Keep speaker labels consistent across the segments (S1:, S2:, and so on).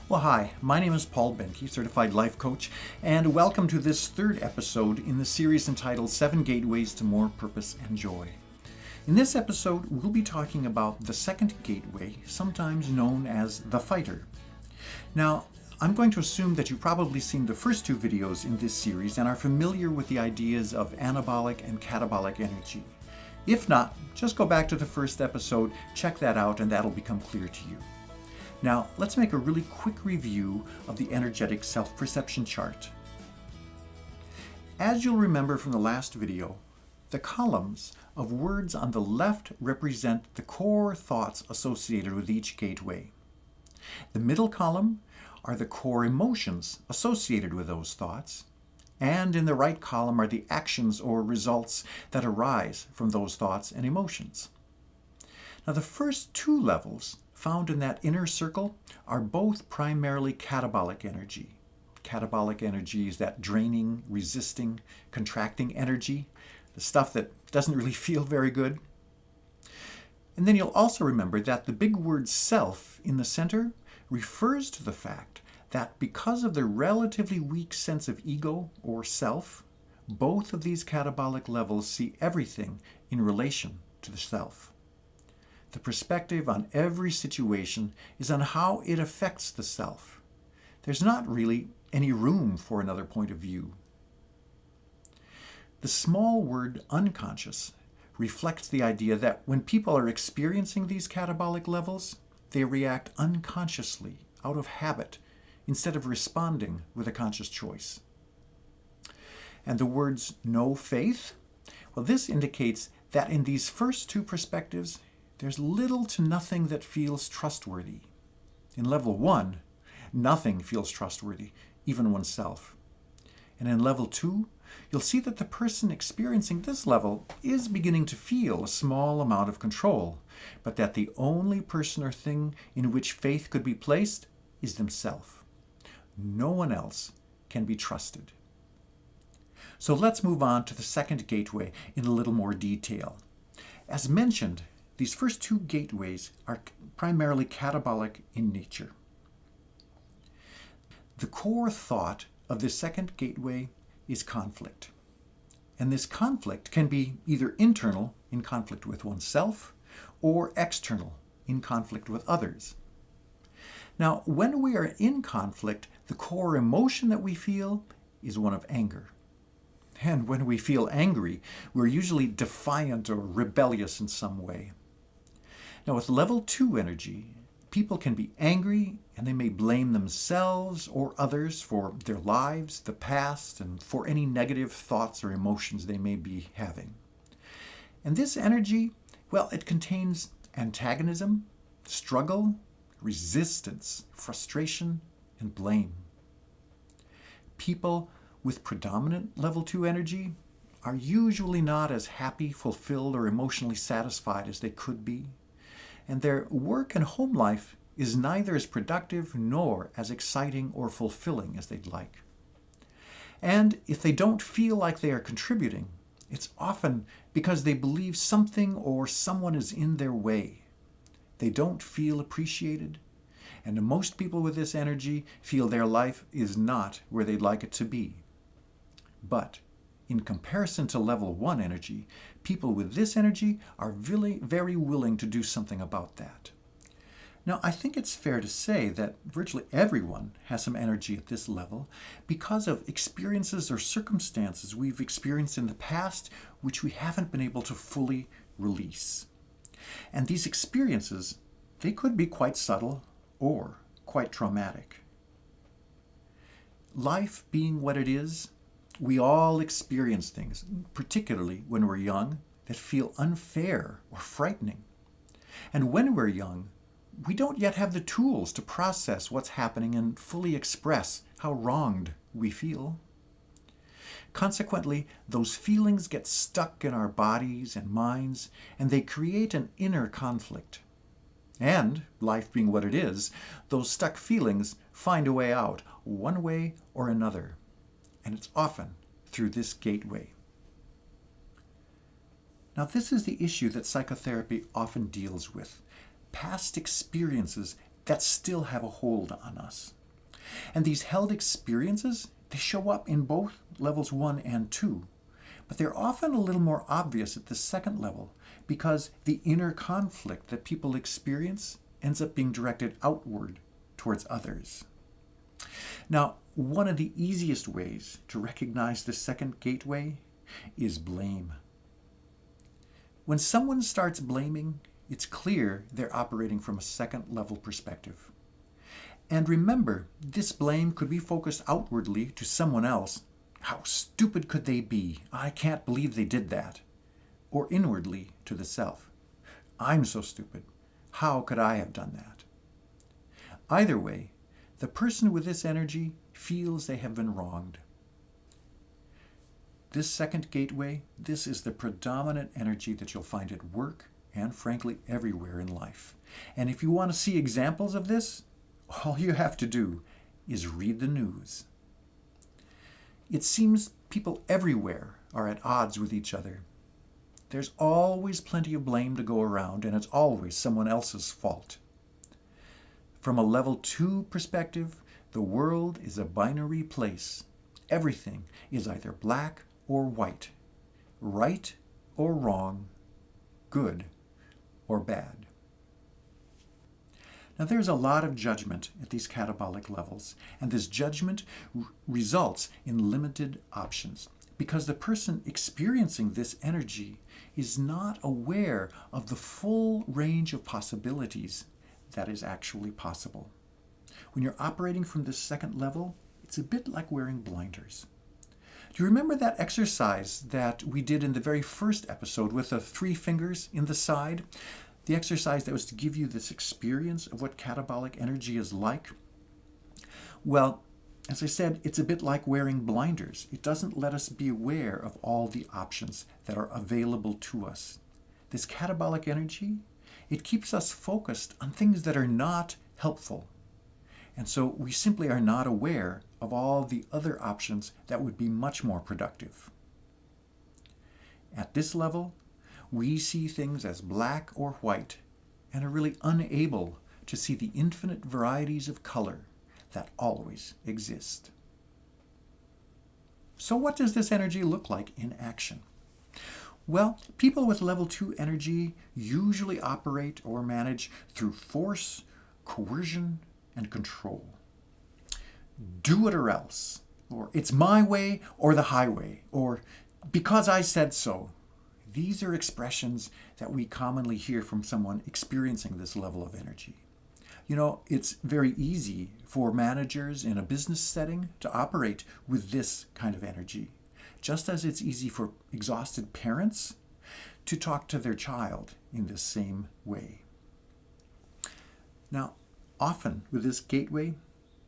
S1: Well, hi, my name is Paul Boehnke, Certified Life Coach, and welcome to this third episode in the series entitled 7 Gateways to More Purpose and Joy. In this episode, we'll be talking about the second gateway, sometimes known as the fighter. Now, I'm going to assume that you've probably seen the first two videos in this series and are familiar with the ideas of anabolic and catabolic energy. If not, just go back to the first episode, check that out, and that'll become clear to you. Now, let's make a really quick review of the energetic self-perception chart. As you'll remember from the last video, the columns of words on the left represent the core thoughts associated with each gateway. The middle column are the core emotions associated with those thoughts, and in the right column are the actions or results that arise from those thoughts and emotions. Now, the first two levels found in that inner circle are both primarily catabolic energy. Catabolic energy is that draining, resisting, contracting energy, the stuff that doesn't really feel very good. And then you'll also remember that the big word self in the center refers to the fact that because of the relatively weak sense of ego or self, both of these catabolic levels see everything in relation to the self. The perspective on every situation is on how it affects the self. There's not really any room for another point of view. The small word unconscious reflects the idea that when people are experiencing these catabolic levels, they react unconsciously, out of habit, instead of responding with a conscious choice. And the words no faith, well, this indicates that in these first two perspectives, there's little to nothing that feels trustworthy. In level 1, nothing feels trustworthy, even oneself. And in level 2, you'll see that the person experiencing this level is beginning to feel a small amount of control, but that the only person or thing in which faith could be placed is themselves. No one else can be trusted. So let's move on to the second gateway in a little more detail. As mentioned, these first two gateways are primarily catabolic in nature. The core thought of the second gateway is conflict. And this conflict can be either internal, in conflict with oneself, or external, in conflict with others. Now, when we are in conflict, the core emotion that we feel is one of anger. And when we feel angry, we're usually defiant or rebellious in some way. Now, with level 2 energy, people can be angry and they may blame themselves or others for their lives, the past, and for any negative thoughts or emotions they may be having. And this energy, well, it contains antagonism, struggle, resistance, frustration, and blame. People with predominant level 2 energy are usually not as happy, fulfilled, or emotionally satisfied as they could be. And their work and home life is neither as productive nor as exciting or fulfilling as they'd like. And if they don't feel like they are contributing, it's often because they believe something or someone is in their way. They don't feel appreciated, and most people with this energy feel their life is not where they'd like it to be. But in comparison to level 1 energy, people with this energy are really very willing to do something about that. Now, I think it's fair to say that virtually everyone has some energy at this level because of experiences or circumstances we've experienced in the past which we haven't been able to fully release. And these experiences, they could be quite subtle or quite traumatic. Life being what it is, we all experience things, particularly when we're young, that feel unfair or frightening. And when we're young, we don't yet have the tools to process what's happening and fully express how wronged we feel. Consequently, those feelings get stuck in our bodies and minds, and they create an inner conflict. And, life being what it is, those stuck feelings find a way out, one way or another. And it's often through this gateway. Now, this is the issue that psychotherapy often deals with. Past experiences that still have a hold on us. And these held experiences, they show up in both levels 1 and 2, but they're often a little more obvious at the second level because the inner conflict that people experience ends up being directed outward towards others. Now, one of the easiest ways to recognize the second gateway is blame. When someone starts blaming, it's clear they're operating from a second level perspective. And remember, this blame could be focused outwardly to someone else. How stupid could they be? I can't believe they did that. Or inwardly to the self. I'm so stupid. How could I have done that? Either way, the person with this energy feels they have been wronged. This second gateway, this is the predominant energy that you'll find at work and frankly everywhere in life. And if you want to see examples of this, all you have to do is read the news. It seems people everywhere are at odds with each other. There's always plenty of blame to go around, and it's always someone else's fault. From a level 2 perspective, the world is a binary place. Everything is either black or white, right or wrong, good or bad. Now there's a lot of judgment at these catabolic levels, and this judgment results in limited options because the person experiencing this energy is not aware of the full range of possibilities that is actually possible. When you're operating from this second level, it's a bit like wearing blinders. Do you remember that exercise that we did in the very first episode with the 3 fingers in the side? The exercise that was to give you this experience of what catabolic energy is like? Well, as I said, it's a bit like wearing blinders. It doesn't let us be aware of all the options that are available to us. This catabolic energy, it keeps us focused on things that are not helpful. And so we simply are not aware of all the other options that would be much more productive. At this level, we see things as black or white and are really unable to see the infinite varieties of color that always exist. So what does this energy look like in action? Well, people with level 2 energy usually operate or manage through force, coercion, and control. Do it or else, or it's my way or the highway, or because I said so. These are expressions that we commonly hear from someone experiencing this level of energy. You know, it's very easy for managers in a business setting to operate with this kind of energy, just as it's easy for exhausted parents to talk to their child in this same way. Now, often with this gateway,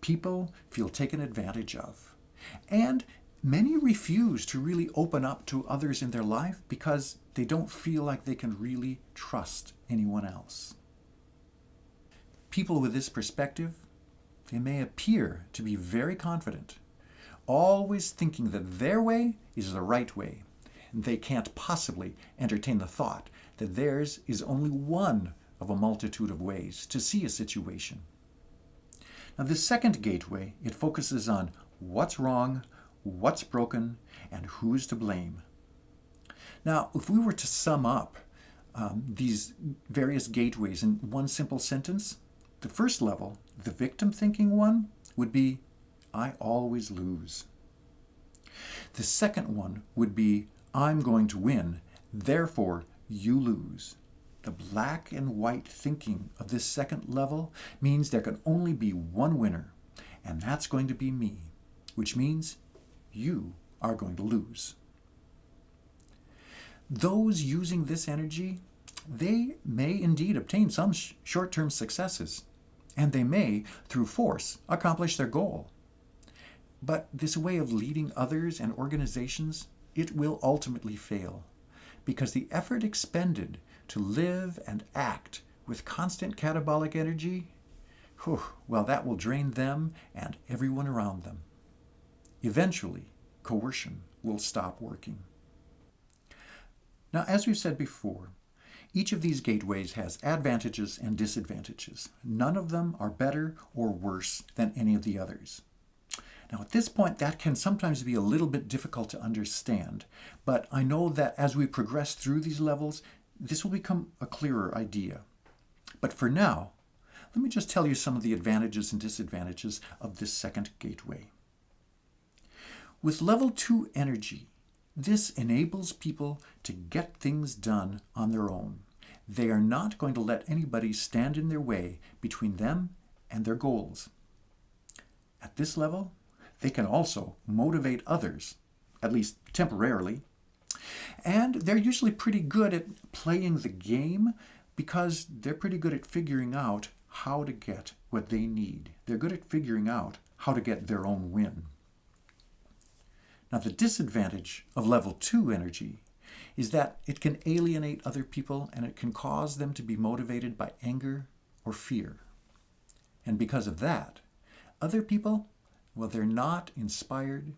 S1: people feel taken advantage of, and many refuse to really open up to others in their life because they don't feel like they can really trust anyone else. People with this perspective, they may appear to be very confident, always thinking that their way is the right way, and they can't possibly entertain the thought that theirs is only one of a multitude of ways to see a situation. Now, the second gateway, it focuses on what's wrong, what's broken, and who's to blame. Now, if we were to sum up these various gateways in one simple sentence, the first level, the victim thinking one, would be, I always lose. The second one would be, I'm going to win, therefore you lose. The black and white thinking of this second level means there can only be one winner, and that's going to be me, which means you are going to lose. Those using this energy, they may indeed obtain some short-term successes, and they may, through force, accomplish their goal. But this way of leading others and organizations, it will ultimately fail, because the effort expended to live and act with constant catabolic energy, well, that will drain them and everyone around them. Eventually, coercion will stop working. Now, as we've said before, Each of these gateways has advantages and disadvantages. None of them are better or worse than any of the others. Now at this point, that can sometimes be a little bit difficult to understand, but I know that as we progress through these levels, this will become a clearer idea. But for now, let me just tell you some of the advantages and disadvantages of this second gateway. With level 2 energy, this enables people to get things done on their own. They are not going to let anybody stand in their way between them and their goals. At this level, they can also motivate others, at least temporarily. And they're usually pretty good at playing the game because they're pretty good at figuring out how to get what they need. They're good at figuring out how to get their own win. Now, the disadvantage of level 2 energy is that it can alienate other people and it can cause them to be motivated by anger or fear. And because of that, other people, well, they're not inspired,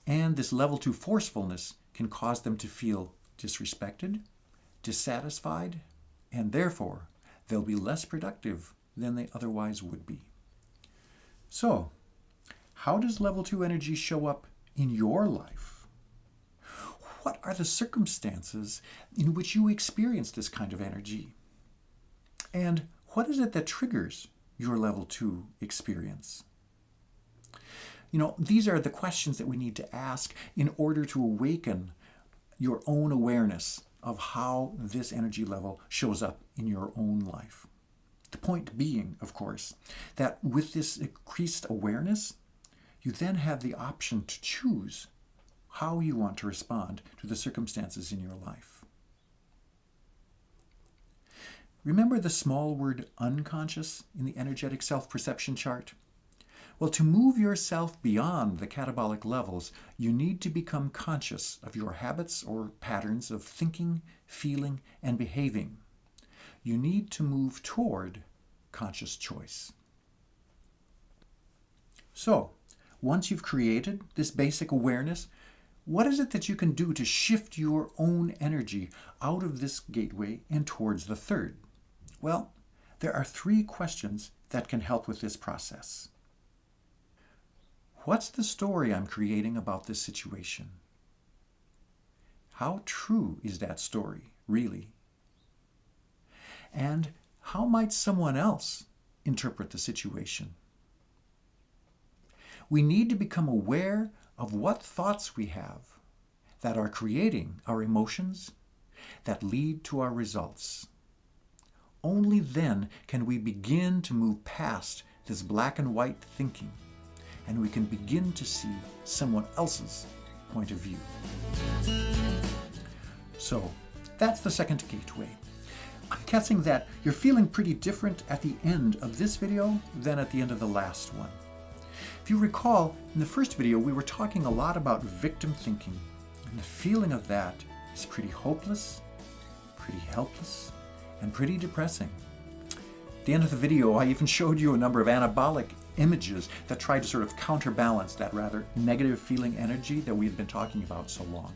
S1: and this level 2 forcefulness can cause them to feel disrespected, dissatisfied, and therefore they'll be less productive than they otherwise would be. So, how does level 2 energy show up in your life? What are the circumstances in which you experience this kind of energy? And what is it that triggers your level 2 experience? These are the questions that we need to ask in order to awaken your own awareness of how this energy level shows up in your own life. The point being, of course, that with this increased awareness, you then have the option to choose how you want to respond to the circumstances in your life. Remember the small word unconscious in the energetic self-perception chart? Well, to move yourself beyond the catabolic levels, you need to become conscious of your habits or patterns of thinking, feeling, and behaving. You need to move toward conscious choice. So, once you've created this basic awareness, what is it that you can do to shift your own energy out of this gateway and towards the third? Well, there are 3 questions that can help with this process. What's the story I'm creating about this situation? How true is that story, really? And how might someone else interpret the situation? We need to become aware of what thoughts we have that are creating our emotions that lead to our results. Only then can we begin to move past this black and white thinking, and we can begin to see someone else's point of view. So, that's the second gateway. I'm guessing that you're feeling pretty different at the end of this video than at the end of the last one. If you recall, in the first video we were talking a lot about victim thinking, and the feeling of that is pretty hopeless, pretty helpless, and pretty depressing. At the end of the video, I even showed you a number of anabolic images that try to sort of counterbalance that rather negative feeling energy that we've been talking about so long.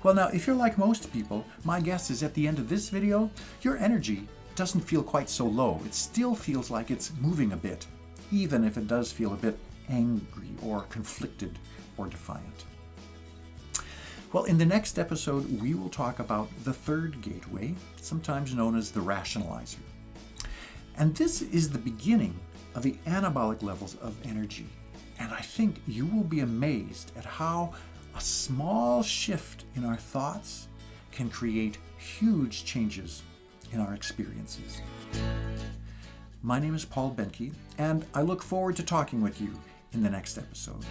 S1: Well, now, if you're like most people, my guess is at the end of this video, your energy doesn't feel quite so low. It still feels like it's moving a bit, even if it does feel a bit angry or conflicted or defiant. Well, in the next episode, we will talk about the third gateway, sometimes known as the rationalizer. And this is the beginning of the anabolic levels of energy. And I think you will be amazed at how a small shift in our thoughts can create huge changes in our experiences. My name is Boehnke, and I look forward to talking with you in the next episode.